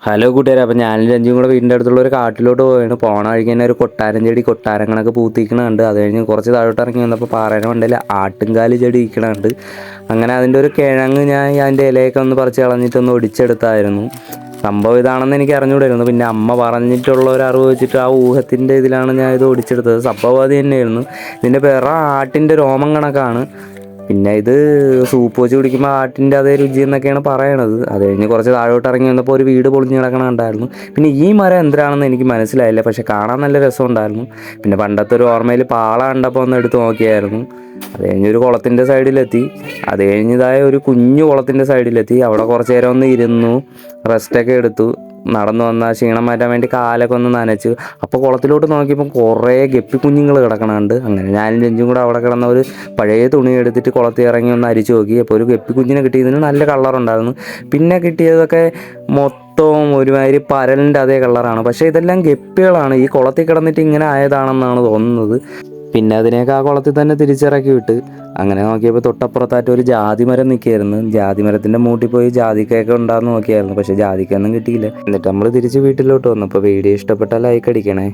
Hello കൂട്ടുകാരെ, അപ്പോൾ ഞാനും രഞ്ജും കൂടെ വീടിൻ്റെ അടുത്തുള്ള ഒരു കാട്ടിലോട്ട് പോവുകയാണ്. പോണ വഴിക്ക് തന്നെ ഒരു കൊട്ടാരം ചെടി കൊട്ടാരങ്ങളൊക്കെ പൂത്തിക്കണുണ്ട്. അത് കഴിഞ്ഞ് കുറച്ച് താഴോട്ട് ഇറങ്ങി വന്നപ്പോൾ പാറയുടെ മണ്ടയിൽ ആട്ടുംകാലി ചെടി ഇരിക്കണുണ്ട്. അങ്ങനെ അതിൻ്റെ ഒരു കിഴങ്ങ് ഞാൻ അതിൻ്റെ ഇലയൊക്കെ ഒന്ന് പറിച്ച് കളഞ്ഞിട്ടൊന്ന് ഒടിച്ചെടുത്തായിരുന്നു. സംഭവം ഇതാണെന്ന് എനിക്ക് അറിഞ്ഞുകൂടായിരുന്നു. പിന്നെ അമ്മ പറഞ്ഞിട്ടുള്ള ഒരു അറിവ് വെച്ചിട്ട് ആ ഊഹത്തിൻ്റെ ഇതിലാണ് ഞാൻ ഇത് ഒടിച്ചെടുത്തത്. സംഭവം അത് തന്നെയായിരുന്നു. ഇതിൻ്റെ പിറ ആട്ടിൻ്റെ രോമം കണക്കാണ്. പിന്നെ ഇത് സൂപ്പ് വെച്ച് കുടിക്കുമ്പോൾ ആട്ടിൻ്റെ അതേ രുചി എന്നൊക്കെയാണ് പറയണത്. അത് കഴിഞ്ഞ് കുറച്ച് താഴോട്ട് ഇറങ്ങി വന്നപ്പോൾ ഒരു വീട് പൊളിഞ്ഞ് കിടക്കണുണ്ടായിരുന്നു. പിന്നെ ഈ മരം എന്തിനാണെന്ന് എനിക്ക് മനസ്സിലായില്ല, പക്ഷെ കാണാൻ നല്ല രസമുണ്ടായിരുന്നു. പിന്നെ പണ്ടത്തെ ഒരു ഓർമ്മയിൽ പാള കണ്ടപ്പോൾ ഒന്ന് എടുത്ത് നോക്കിയായിരുന്നു. അത് കഴിഞ്ഞൊരു കുളത്തിൻ്റെ സൈഡിലെത്തി. അത് കഴിഞ്ഞതായ ഒരു കുഞ്ഞു കുളത്തിൻ്റെ സൈഡിലെത്തി. അവിടെ കുറച്ച് നേരം ഒന്ന് ഇരുന്നു, റെസ്റ്റൊക്കെ എടുത്തു. നടന്നു വന്ന ക്ഷീണം മാറ്റാൻ വേണ്ടി കാലൊക്കെ ഒന്ന് നനച്ചു. അപ്പോൾ കുളത്തിലോട്ട് നോക്കിയപ്പോൾ കുറേ ഗപ്പി കുഞ്ഞുങ്ങൾ കിടക്കണുണ്ട്. അങ്ങനെ ഞാനും രഞ്ജും കൂടെ അവിടെ കിടന്ന ഒരു പഴയ തുണി എടുത്തിട്ട് കുളത്തിൽ ഇറങ്ങി ഒന്ന് അരിച്ചു നോക്കി. അപ്പോൾ ഒരു ഗപ്പി കുഞ്ഞിനെ കിട്ടിയതിന് നല്ല കളറുണ്ടായിരുന്നു. പിന്നെ കിട്ടിയതൊക്കെ മൊത്തവും ഒരുമാതിരി പരലിൻ്റെ അതേ കളറാണ്. പക്ഷേ ഇതെല്ലാം ഗപ്പികളാണ്. ഈ കുളത്തിൽ കിടന്നിട്ട് ഇങ്ങനെ ആയതാണെന്നാണ് തോന്നുന്നത്. പിന്നെ അതിനെയൊക്കെ ആ കുളത്തിൽ തന്നെ തിരിച്ചിറക്കി വിട്ട്. അങ്ങനെ നോക്കിയപ്പോൾ തൊട്ടപ്പുറത്തായിട്ട് ഒരു ജാതിമരം നിൽക്കുകയായിരുന്നു. ജാതിമരത്തിൻ്റെ മൂട്ടിൽ പോയി ജാതിക്കയൊക്കെ ഉണ്ടാകുന്ന നോക്കിയായിരുന്നു. പക്ഷേ ജാതിക്കൊന്നും കിട്ടിയില്ല. എന്നിട്ട് നമ്മൾ തിരിച്ച് വീട്ടിലോട്ട് വന്നു. അപ്പോൾ വീഡിയോ ഇഷ്ടപ്പെട്ടാൽ ലൈക്ക് അടിക്കണേ.